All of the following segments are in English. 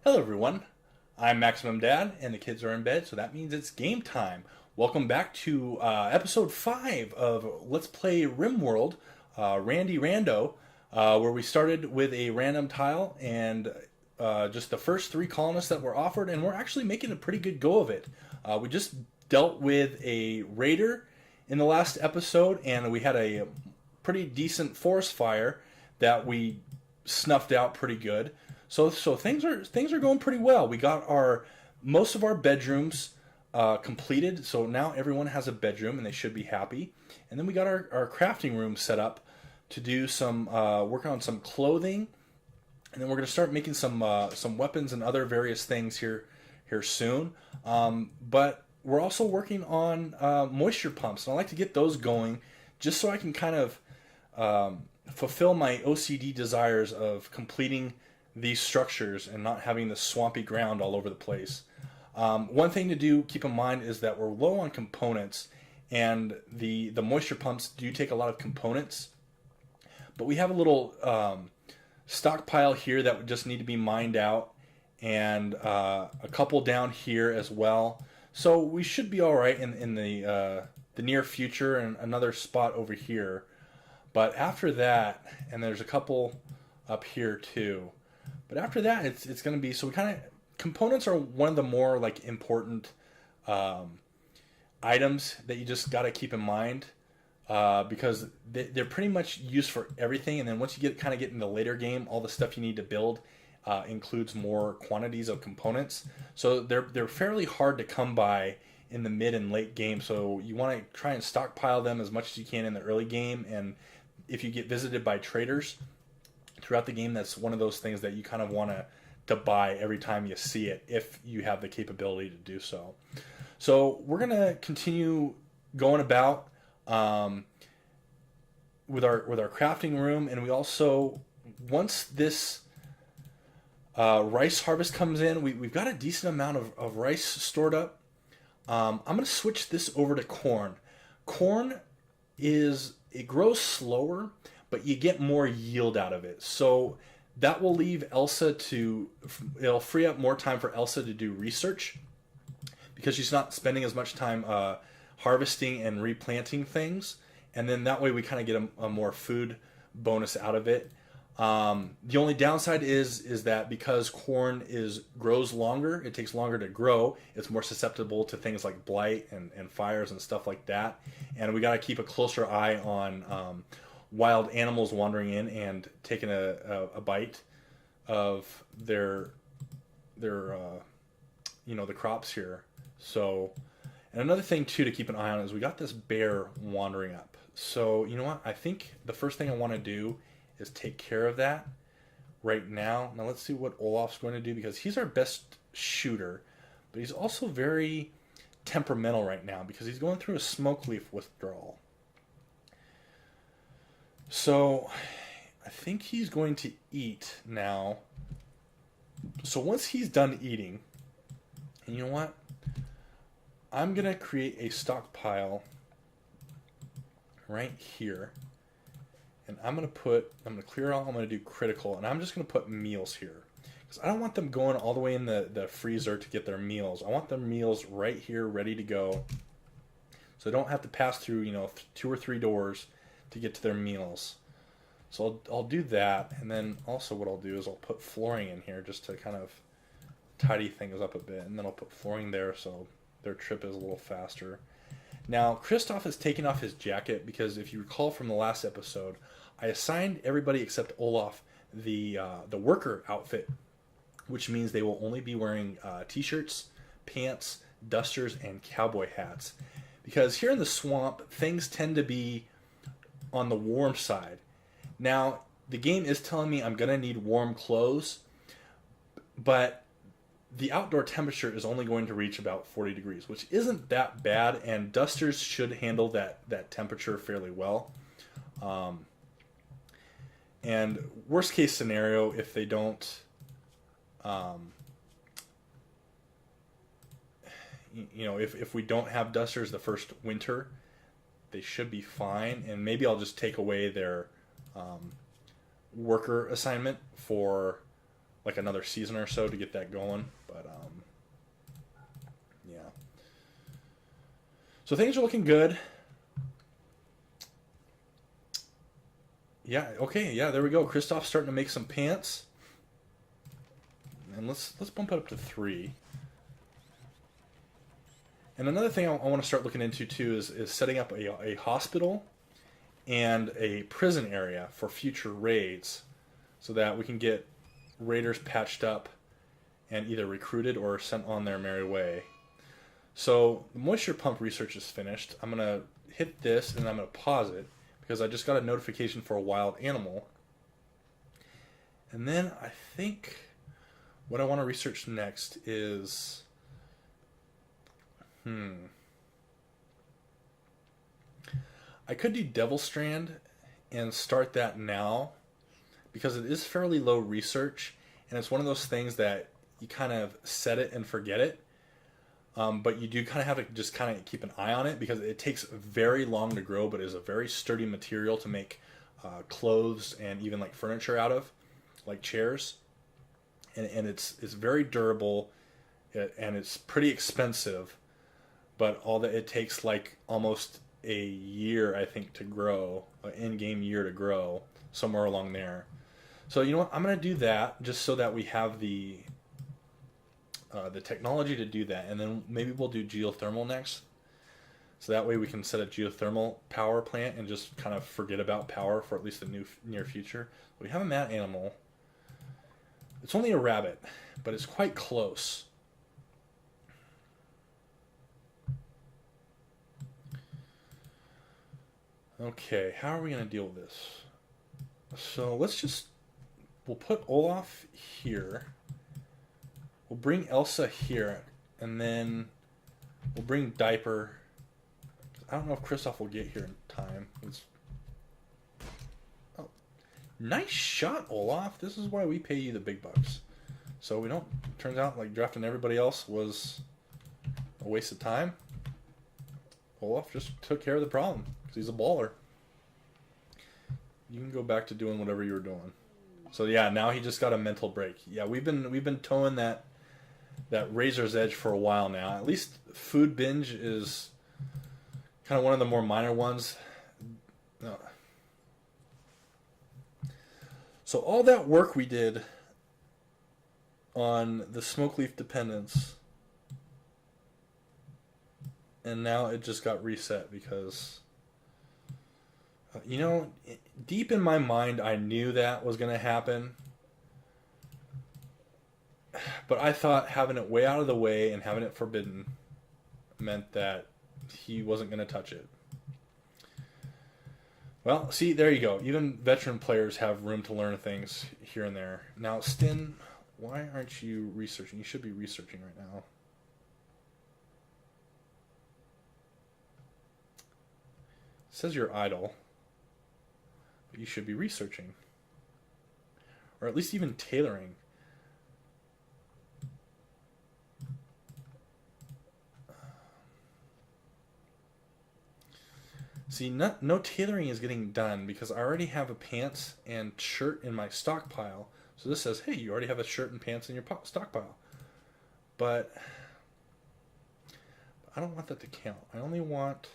Hello, everyone. I'm Maximum Dad, and the kids are in bed, so that means it's game time. Welcome back to episode 5 of Let's Play RimWorld, Randy Rando, where we started with a random tile and just the first 3 colonists that were offered, and we're actually making a pretty good go of it. We just dealt with a raider in the last episode, and we had a pretty decent forest fire that we snuffed out pretty good. So things are going pretty well. We got our most of our bedrooms completed, so now everyone has a bedroom and they should be happy. And then we got our crafting room set up to do some working on some clothing, and then we're going to start making some weapons and other various things here soon. But we're also working on moisture pumps, and I like to get those going just so I can kind of fulfill my OCD desires of completing these structures and not having the swampy ground all over the place. One thing to keep in mind, is that we're low on components, and the moisture pumps do take a lot of components. But we have a little stockpile here that would just need to be mined out, and a couple down here as well. So we should be all right in the near future, and another spot over here. But after that, and there's a couple up here too. But after that, it's going to be, so we kind of, components are one of the more like important items that you just got to keep in mind, because they're pretty much used for everything. And then once you get in the later game, all the stuff you need to build includes more quantities of components. So they're fairly hard to come by in the mid and late game. So you want to try and stockpile them as much as you can in the early game. And if you get visited by traders throughout the game, that's one of those things that you kind of want to buy every time you see it, if you have the capability to do so. So we're going to continue going about with our crafting room, and we also, once this rice harvest comes in, we've got a decent amount of rice stored up. I'm going to switch this over to corn. Corn it grows slower, but you get more yield out of it. So that will leave it'll free up more time for Elsa to do research, because she's not spending as much time harvesting and replanting things. And then that way we kind of get a more food bonus out of it. The only downside is that because corn grows longer, it takes longer to grow, it's more susceptible to things like blight and fires and stuff like that. And we got to keep a closer eye on wild animals wandering in and taking a bite of their the crops here. So, and another thing too to keep an eye on is we got this bear wandering up. So you know what? I think the first thing I want to do is take care of that right now. Now let's see what Olaf's going to do, because he's our best shooter, but he's also very temperamental right now because he's going through a smoke leaf withdrawal. So I think he's going to eat now. So once he's done eating, and you know what? I'm going to create a stockpile right here. And I'm going to clear all, I'm going to do critical, and I'm just going to put meals here. Because I don't want them going all the way in the freezer to get their meals. I want their meals right here ready to go. So they don't have to pass through, 2 or 3 doors to get to their meals. So I'll do that, and then also what I'll do is I'll put flooring in here just to kind of tidy things up a bit, and then I'll put flooring there so their trip is a little faster. Now, Kristoff has taken off his jacket because, if you recall from the last episode, I assigned everybody except Olaf the worker outfit, which means they will only be wearing t-shirts, pants, dusters, and cowboy hats. Because here in the swamp, things tend to be on the warm side. Now, the game is telling me I'm going to need warm clothes, but the outdoor temperature is only going to reach about 40 degrees, which isn't that bad, and dusters should handle that temperature fairly well. And worst case scenario, if they don't, if we don't have dusters the first winter, they should be fine. And maybe I'll just take away their worker assignment for like another season or so to get that going. But yeah. So things are looking good. Yeah, okay, yeah, there we go. Kristoff's starting to make some pants. And let's bump it up to 3. And another thing I want to start looking into too is setting up a hospital and a prison area for future raids, so that we can get raiders patched up and either recruited or sent on their merry way. So the moisture pump research is finished. I'm going to hit this and I'm going to pause it because I just got a notification for a wild animal. And then I think what I want to research next is... I could do Devil Strand and start that now because it is fairly low research, and it's one of those things that you kind of set it and forget it. But you do kind of have to just kind of keep an eye on it because it takes very long to grow, but is a very sturdy material to make clothes and even like furniture out of, like chairs. And it's very durable, and it's pretty expensive. But all that it takes like almost a year, I think, to grow, an in-game year to grow, somewhere along there. So you know what? I'm going to do that just so that we have the technology to do that, and then maybe we'll do geothermal next. So that way we can set a geothermal power plant and just kind of forget about power for at least the near future. We have a mad animal. It's only a rabbit, but it's quite close. Okay, how are we going to deal with this? So we'll put Olaf here. We'll bring Elsa here, and then we'll bring Diaper. I don't know if Kristoff will get here in time. Oh, nice shot, Olaf. This is why we pay you the big bucks. So we don't. Turns out like drafting everybody else was a waste of time. Olaf just took care of the problem because he's a baller. You can go back to doing whatever you were doing. So yeah, now he just got a mental break. Yeah, we've been towing that razor's edge for a while now. At least food binge is kind of one of the more minor ones. So all that work we did on the smoke leaf dependence, and now it just got reset because, deep in my mind, I knew that was going to happen. But I thought having it way out of the way and having it forbidden meant that he wasn't going to touch it. Well, see, there you go. Even veteran players have room to learn things here and there. Now, Stin, why aren't you researching? You should be researching right now. It says you're idle, but you should be researching. Or at least even tailoring. See, no tailoring is getting done because I already have a pants and shirt in my stockpile. So this says, hey, you already have a shirt and pants in your stockpile. But I don't want that to count. I only want...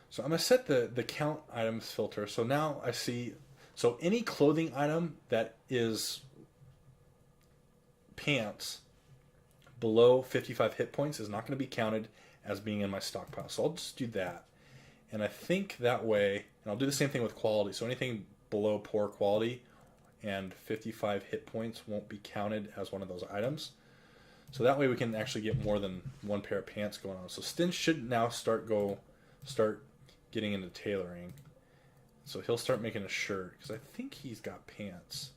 So I'm going to set the count items filter. So now I see... So any clothing item that is pants below 55 hit points is not going to be counted as being in my stockpile. So I'll just do that. And I think that way, and I'll do the same thing with quality. So anything below poor quality and 55 hit points won't be counted as one of those items. So that way we can actually get more than one pair of pants going on. So Stin should now start getting into tailoring. So he'll start making a shirt because I think he's got pants.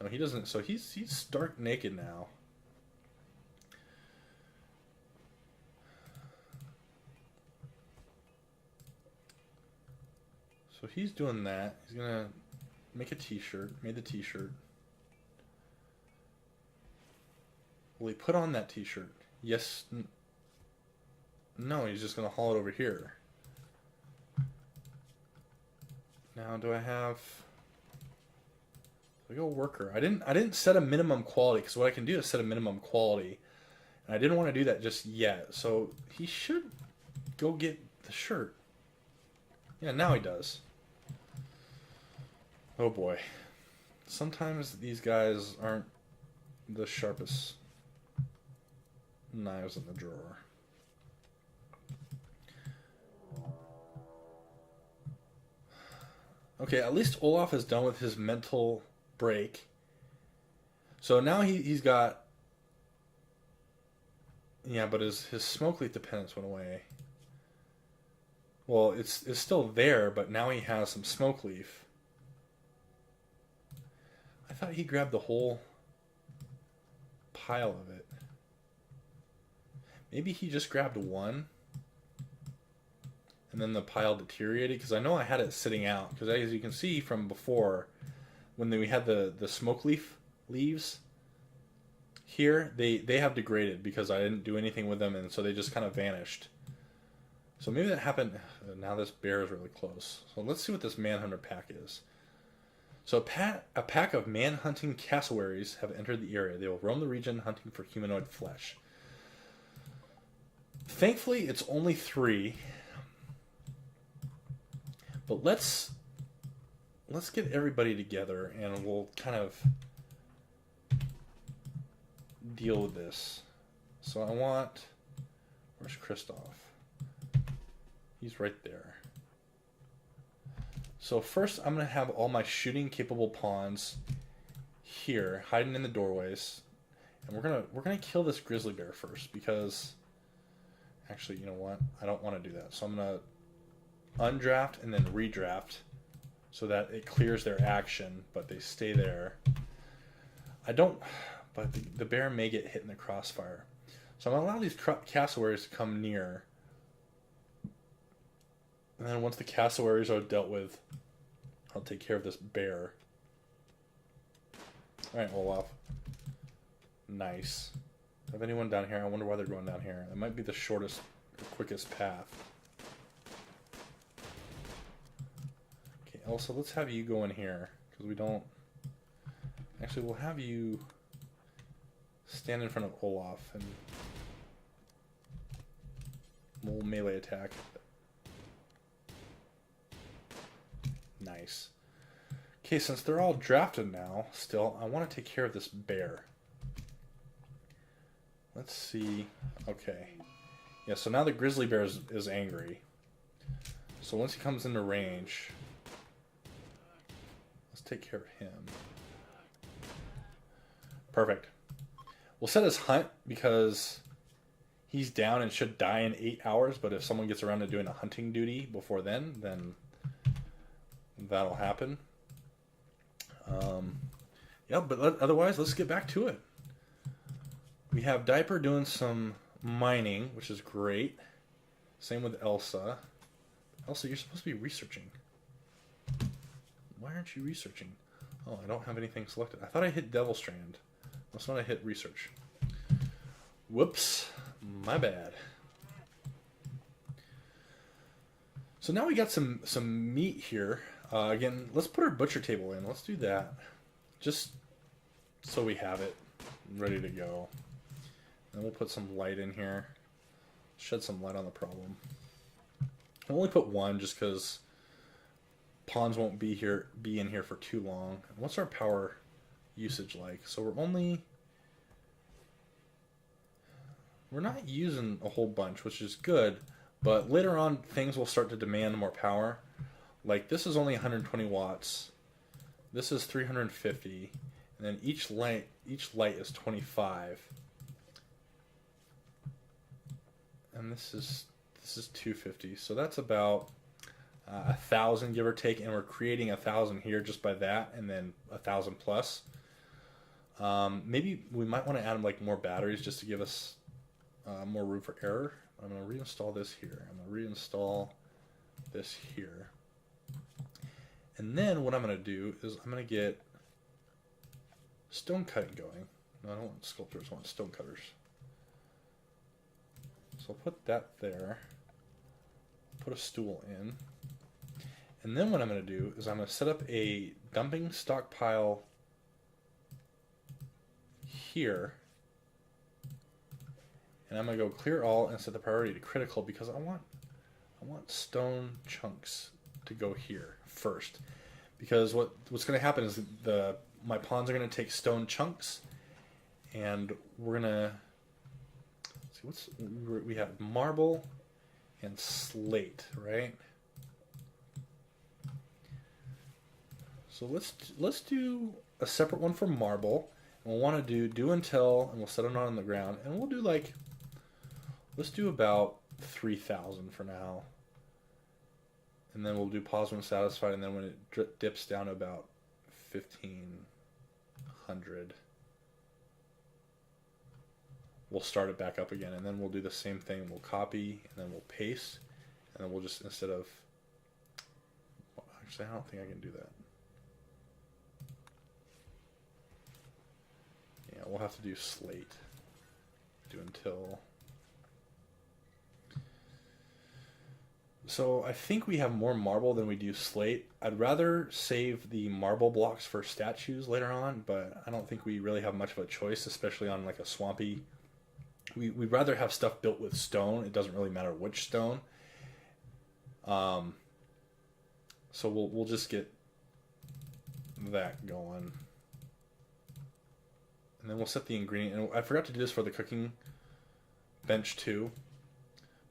No, he doesn't. So he's stark naked now. So he's doing that. He's going to make a t-shirt. Made the t-shirt. Will he put on that t-shirt? Yes. No, he's just going to haul it over here. Now, do I have... I go worker. I didn't set a minimum quality, because what I can do is set a minimum quality. And I didn't want to do that just yet. So he should go get the shirt. Yeah, now he does. Oh boy. Sometimes these guys aren't the sharpest knives in the drawer. Okay, at least Olaf is done with his mental break. So now he's got... Yeah, but his smoke leaf dependence went away. Well, it's still there, but now he has some smoke leaf. I thought he grabbed the whole pile of it. Maybe he just grabbed one, and then the pile deteriorated, because I know I had it sitting out. Because as you can see from before, when we had the smoke leaves here, they have degraded because I didn't do anything with them, and so they just kind of vanished. So maybe that happened. Now this bear is really close. So let's see what this manhunter pack is. So a pack of man-hunting cassowaries have entered the area. They will roam the region hunting for humanoid flesh. Thankfully, it's only 3. But let's get everybody together and we'll kind of deal with this. So I want... Where's Kristoff? He's right there. So first I'm going to have all my shooting capable pawns here, hiding in the doorways. And we're gonna kill this grizzly bear first, because actually, you know what? I don't want to do that. So I'm going to undraft and then redraft so that it clears their action, but they stay there. But the bear may get hit in the crossfire. So I'm going to allow these cassowaries to come near. And then once the cassowaries are dealt with, I'll take care of this bear. Alright, Olaf. Nice. Do I have anyone down here? I wonder why they're going down here. It might be the shortest or quickest path. Okay, Elsa, let's have you go in here, because we don't... Actually, we'll have you stand in front of Olaf, and we'll melee attack. Nice. Okay, since they're all drafted now, still, I want to take care of this bear. Let's see. Okay. Yeah, so now the grizzly bear is angry. So once he comes into range, let's take care of him. Perfect. We'll set his hunt, because he's down and should die in 8 hours, but if someone gets around to doing a hunting duty before then that'll happen. Yeah, but otherwise, let's get back to it. We have Diaper doing some mining, which is great. Same with Elsa. Elsa, you're supposed to be researching. Why aren't you researching? Oh, I don't have anything selected. I thought I hit Devil Strand. That's not I hit research. Whoops. My bad. So now we got some meat here. Again, let's put our butcher table in. Let's do that. Just so we have it ready to go. And we'll put some light in here. Shed some light on the problem. I'll only put one just because pawns won't be in here for too long. What's our power usage like? So we're not using a whole bunch, which is good, but later on things will start to demand more power. Like this is only 120 watts. This is 350, and then each light is 25. And this is 250. So that's about 1,000 give or take, and we're creating 1,000 here just by that, and then 1,000 plus. Maybe we might want to add like more batteries just to give us more room for error. I'm going to reinstall this here. I'm going to reinstall this here. And then what I'm going to do is I'm going to get stone cutting going. No, I don't want sculptors, I want stone cutters. So I'll put that there. Put a stool in. And then what I'm going to do is I'm going to set up a dumping stockpile here. And I'm going to go clear all and set the priority to critical because I want stone chunks to go here first. Because what's going to happen is my pawns are going to take stone chunks, and we're going to see we have marble and slate, right? So let's do a separate one for marble. And we'll want to do until, and we'll set it on the ground, and we'll do let's do about 3,000 for now. And then we'll do pause when satisfied, and then when it dips down to about 1,500, we'll start it back up again. And then we'll do the same thing. We'll copy, and then we'll paste, and then we'll just, instead of, actually, I don't think I can do that. Yeah, we'll have to do slate. Do until. So I think we have more marble than we do slate. I'd rather save the marble blocks for statues later on, but I don't think we really have much of a choice, especially on like a swampy. We'd rather have stuff built with stone. It doesn't really matter which stone. So we'll just get that going. And then we'll set the ingredient. And I forgot to do this for the cooking bench too.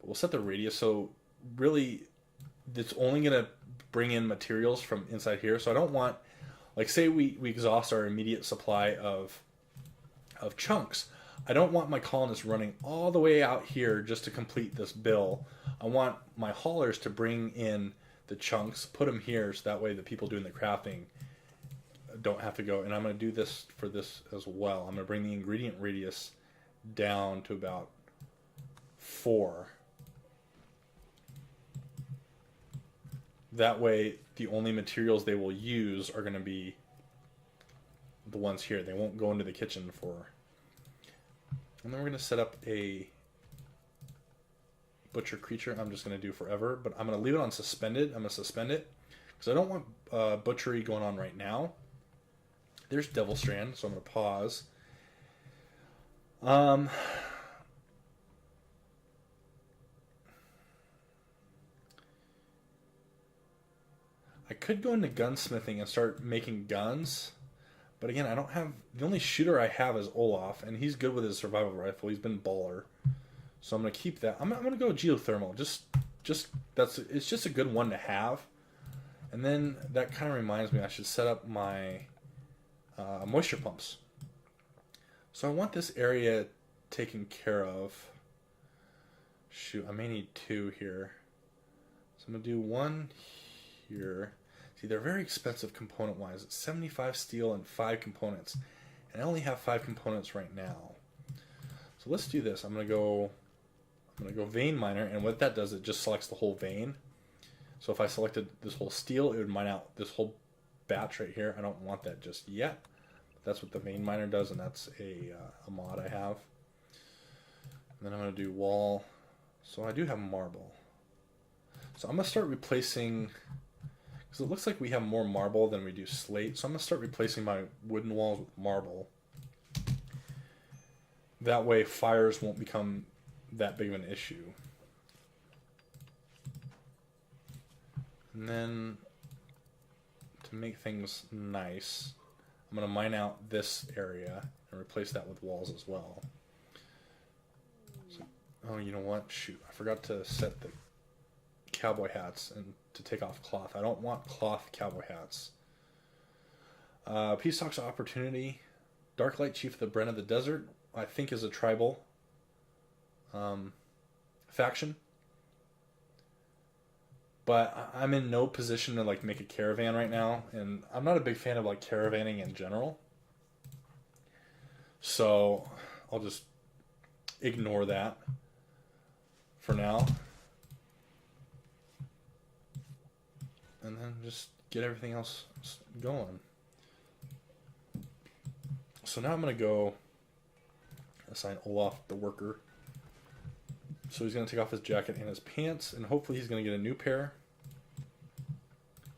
But we'll set the radius. So really, it's only going to bring in materials from inside here. So I don't want, like, say we exhaust our immediate supply of chunks. I don't want my colonists running all the way out here just to complete this bill. I want my haulers to bring in the chunks, put them here, so that way the people doing the crafting don't have to go. And I'm going to do this for this as well. I'm going to bring the ingredient radius down to about 4. That way, the only materials they will use are going to be the ones here. They won't go into the kitchen for. And then we're going to set up a butcher creature. I'm just going to do forever, but I'm going to leave it on suspended. I'm going to suspend it because I don't want butchery going on right now. There's Devil Strand, so I'm going to pause. I could go into gunsmithing and start making guns, but again, I don't have, the only shooter I have is Olaf, and he's good with his survival rifle. He's been baller, so I'm gonna keep that. I'm gonna go geothermal. It's just a good one to have. And then that kind of reminds me, I should set up my moisture pumps. So I want this area taken care of. Shoot, I may need 2 here. So I'm gonna do 1 here. See, they're very expensive component-wise. It's 75 steel and 5 components. And I only have 5 components right now. So let's do this. I'm gonna go vein miner, and what that does, it just selects the whole vein. So if I selected this whole steel, it would mine out this whole batch right here. I don't want that just yet. That's what the vein miner does, and that's a mod I have. And then I'm gonna do wall. So I do have marble. So I'm gonna start replacing. Because it looks like we have more marble than we do slate. So I'm going to start replacing my wooden walls with marble. That way fires won't become that big of an issue. And then to make things nice, I'm going to mine out this area and replace that with walls as well. So, oh, you know what? Shoot, I forgot to set the cowboy hats and to take off cloth. I don't want cloth cowboy hats. Peace Talks of Opportunity. Darklight Chief of the Bren of the Desert, I think, is a tribal faction. But I'm in no position to like make a caravan right now, and I'm not a big fan of like caravanning in general. So I'll just ignore that for now. And then just get everything else going. So now I'm going to go assign Olaf the worker. So he's going to take off his jacket and his pants, and hopefully he's going to get a new pair.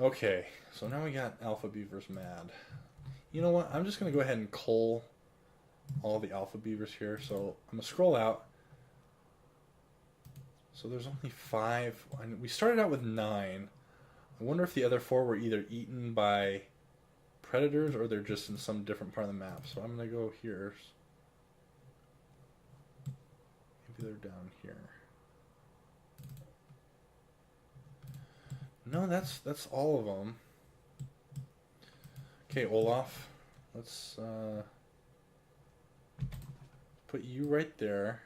Okay, so now we got alpha beavers mad. You know what? I'm just going to go ahead and cull all the alpha beavers here. So I'm going to scroll out. So there's only 5. And we started out with 9. I wonder if the other 4 were either eaten by predators or they're just in some different part of the map. So I'm going to go here. Maybe they're down here. No, that's all of them. Okay, Olaf. Let's put you right there.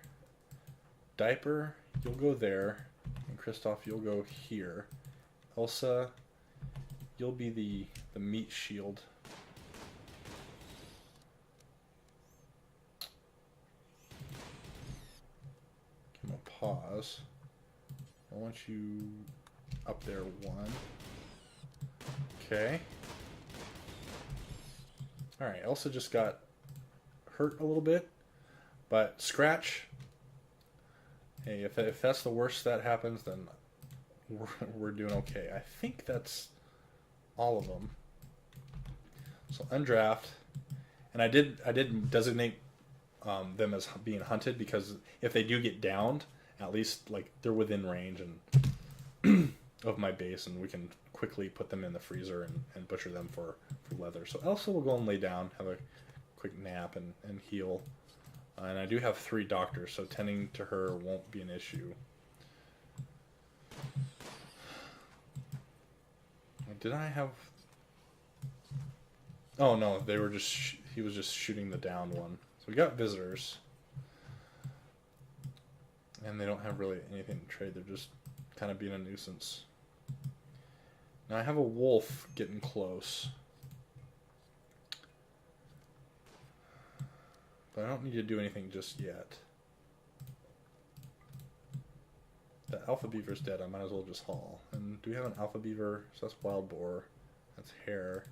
Diaper, you'll go there. And Kristoff, you'll go here. Elsa, you'll be the meat shield. Give him a pause. I want you up there 1. Okay. Alright, Elsa just got hurt a little bit. But Scratch, hey, if that's the worst that happens, then we're doing okay. I think that's all of them. So undraft. And I did designate them as being hunted because if they do get downed, at least like they're within range and of my base, and we can quickly put them in the freezer and butcher them for leather. So Elsa will go and lay down, have a quick nap and heal. And I do have 3 doctors, so tending to her won't be an issue. Did I have... Oh no, they were just... he was just shooting the downed one. So we got visitors. And they don't have really anything to trade, they're just kind of being a nuisance. Now I have a wolf getting close. But I don't need to do anything just yet. The alpha beaver's dead, I might as well just haul. And do we have an alpha beaver? So that's wild boar. That's hare.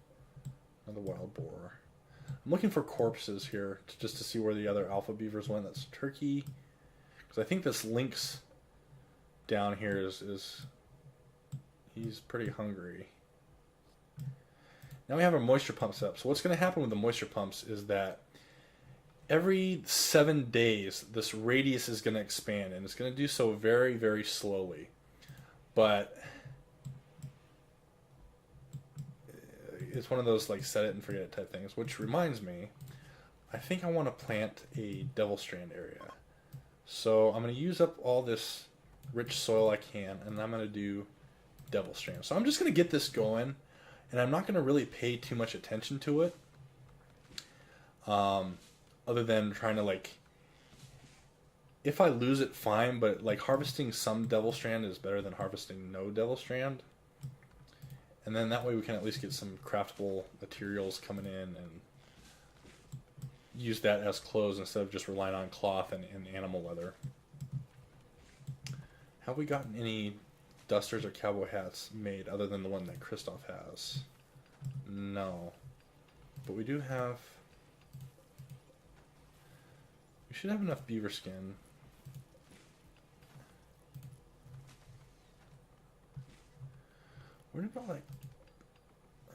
Another wild boar. I'm looking for corpses here just to see where the other alpha beavers went. That's turkey. Because I think this lynx down here is he's pretty hungry. Now we have our moisture pumps up. So what's going to happen with the moisture pumps is that every 7 days this radius is going to expand, and it's going to do so very, very slowly. But it's one of those like set it and forget it type things, which reminds me, I think I want to plant a devil strand area. So I'm going to use up all this rich soil I can, and I'm going to do devil strand. So I'm just going to get this going, and I'm not going to really pay too much attention to it. Other than trying to like, if I lose it, fine, but like harvesting some devil strand is better than harvesting no devil strand. And then that way we can at least get some craftable materials coming in and use that as clothes instead of just relying on cloth and animal leather. Have we gotten any dusters or cowboy hats made other than the one that Kristoff has? No. But we do have... we should have enough beaver skin. Where did I like...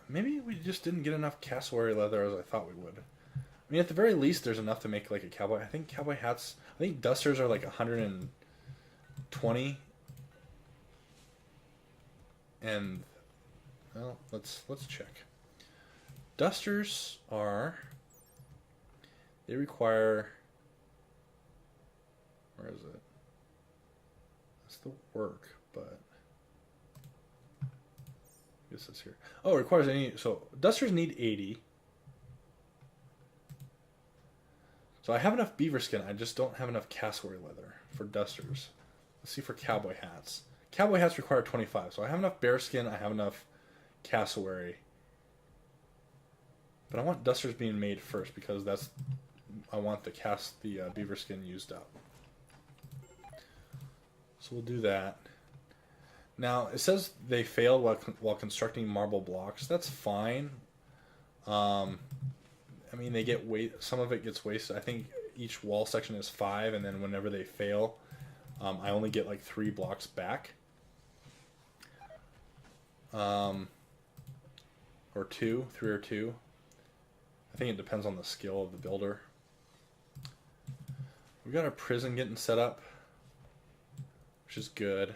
maybe we just didn't get enough cassowary leather as I thought we would. I mean, at the very least, there's enough to make like a cowboy. I think cowboy hats... I think dusters are like 120. And... well, let's check. Dusters are... they require... where is it? That's the work, but... I guess it's here. Oh, it requires any... so, dusters need 80. So I have enough beaver skin, I just don't have enough cassowary leather for dusters. Let's see for cowboy hats. Cowboy hats require 25, so I have enough bear skin, I have enough cassowary. But I want dusters being made first, because that's... I want the beaver skin used up. So we'll do that. Now, it says they failed while constructing marble blocks. That's fine. I mean, they get some of it gets wasted. I think each wall section is 5, and then whenever they fail, I only get like 3 blocks back. or two, 3 or 2. I think it depends on the skill of the builder. We got our prison getting set up, which is good.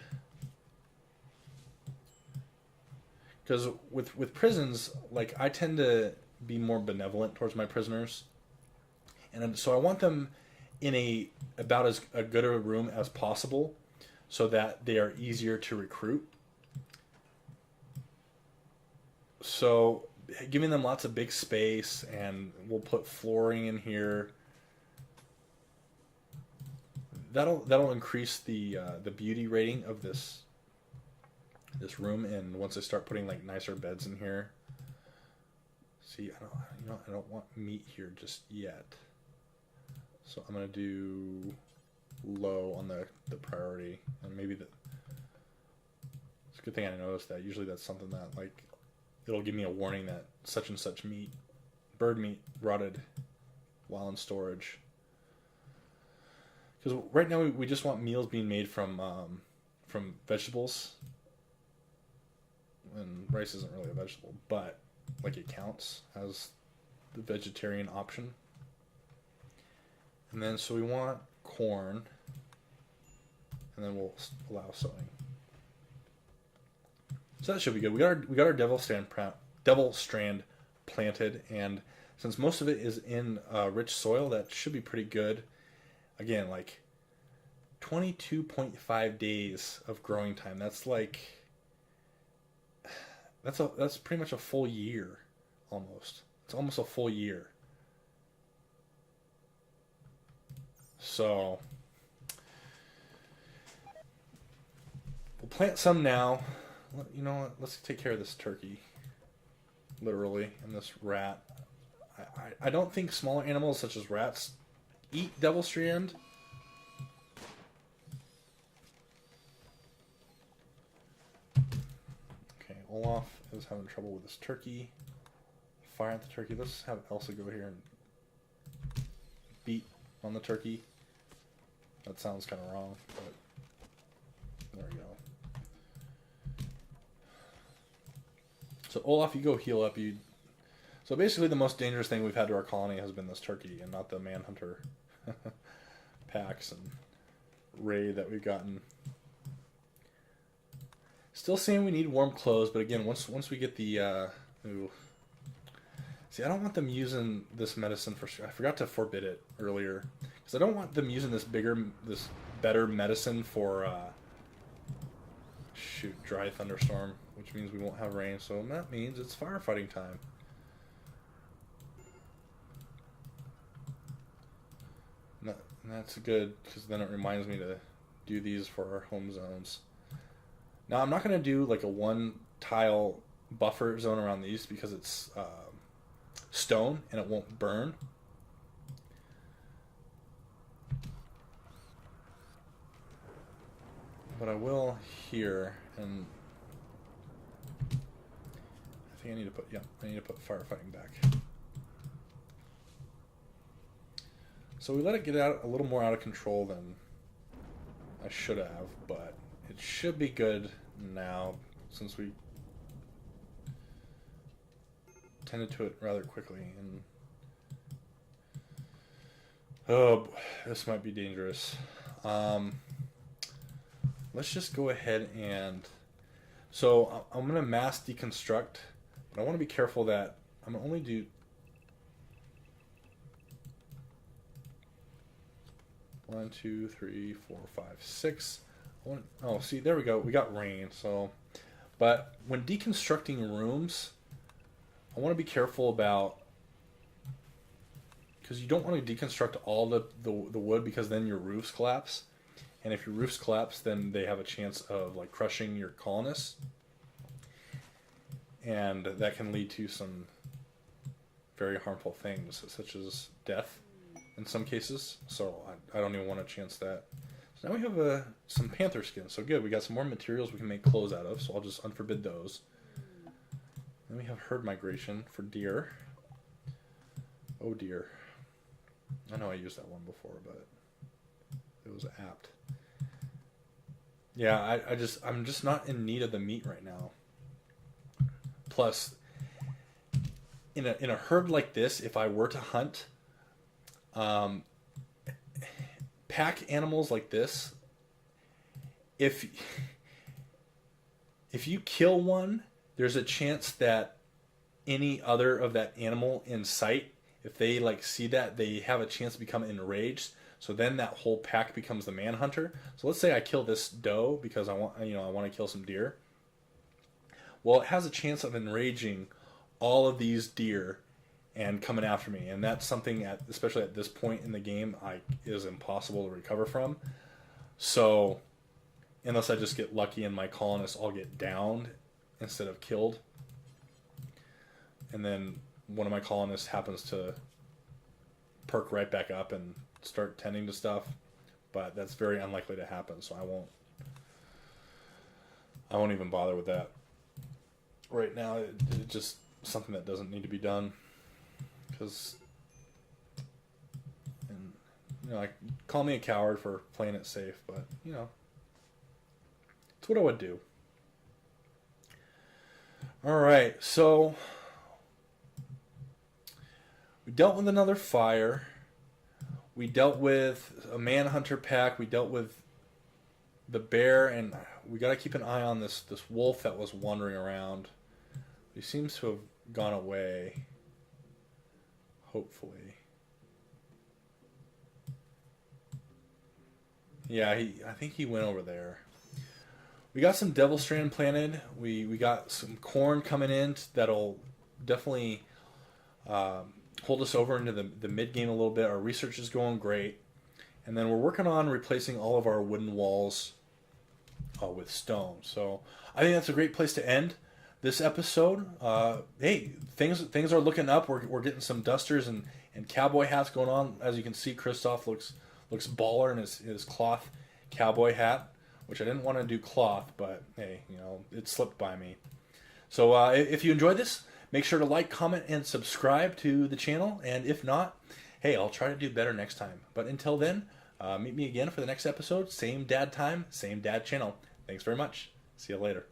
Because with prisons, like, I tend to be more benevolent towards my prisoners, and so I want them in about as good a room as possible, so that they are easier to recruit. So giving them lots of big space, and we'll put flooring in here. That'll increase the beauty rating of this room, and once I start putting like nicer beds in here. See, I don't want meat here just yet. So I'm gonna do low on the priority, and maybe it's a good thing I noticed that. Usually that's something that, like, it'll give me a warning that such and such meat, bird meat, rotted while in storage. Because right now we just want meals being made from vegetables, and rice isn't really a vegetable, but like it counts as the vegetarian option. And then so we want corn, and then we'll allow sowing. So that should be good. We got our devil strand planted, and since most of it is in rich soil, that should be pretty good. Again, like 22.5 days of growing time. That's pretty much a full year, almost. It's almost a full year. So we'll plant some now. You know what? Let's take care of this turkey, literally, and this rat. I don't think smaller animals such as rats eat devil strand. Okay, Olaf is having trouble with this turkey. Fire at the turkey. Let's have Elsa go here and beat on the turkey. That sounds kind of wrong, but there we go. So Olaf, you go heal up. So basically the most dangerous thing we've had to our colony has been this turkey, and not the manhunter packs and raid that we've gotten. Still saying we need warm clothes, but again, once we get the See, I don't want them using this medicine for. I forgot to forbid it earlier, because I don't want them using this better medicine for dry thunderstorm, which means we won't have rain. So that means it's firefighting time. And that's good, because then it reminds me to do these for our home zones. Now I'm not going to do like a one tile buffer zone around these, because it's stone and it won't burn. But I will here, and I think I need to put firefighting back. So we let it get out a little more out of control than I should have, but it should be good now, since we tended to it rather quickly. And oh, this might be dangerous. Let's just go ahead and... So I'm going to mass deconstruct, but I want to be careful that I'm going to only do... 1, 2, 3, 4, 5, 6. Oh, see, there we go. We got rain. So, but when deconstructing rooms, I want to be careful about, because you don't want to deconstruct all the wood, because then your roofs collapse. And if your roofs collapse, then they have a chance of like crushing your colonists, and that can lead to some very harmful things, such as death in some cases. So I don't even want to chance that. So now we have some panther skin. So good, we got some more materials we can make clothes out of. So I'll just unforbid those. Then we have herd migration for deer. Oh dear. I know I used that one before, but it was apt. Yeah, I'm just not in need of the meat right now. Plus, in a herd like this, if I were to hunt um, pack animals like this, if you kill one, there's a chance that any other of that animal in sight, if they like see that, they have a chance to become enraged. So then that whole pack becomes the manhunter. So let's say I kill this doe because I want to kill some deer. Well, it has a chance of enraging all of these deer and coming after me, and that's something especially at this point in the game, is impossible to recover from. So unless I just get lucky and my colonists all get downed instead of killed, and then one of my colonists happens to perk right back up and start tending to stuff, but that's very unlikely to happen, so I won't even bother with that right now. It's just something that doesn't need to be done, because like, call me a coward for playing it safe, but it's what I would do. Alright, so we dealt with another fire. We dealt with a manhunter pack. We dealt with the bear, and we got to keep an eye on this wolf that was wandering around. He seems to have gone away, hopefully. Yeah, I think he went over there. We got some devil strand planted. We got some corn coming in that'll definitely hold us over into the mid game a little bit. Our research is going great, and then we're working on replacing all of our wooden walls with stone. So I think that's a great place to end this episode. Hey, things are looking up. We're getting some dusters and cowboy hats going on. As you can see, Christoph looks baller in his cloth cowboy hat, which I didn't want to do cloth, but hey, it slipped by me. So if you enjoyed this, make sure to like, comment, and subscribe to the channel. And if not, hey, I'll try to do better next time. But until then, meet me again for the next episode. Same dad time, same dad channel. Thanks very much. See you later.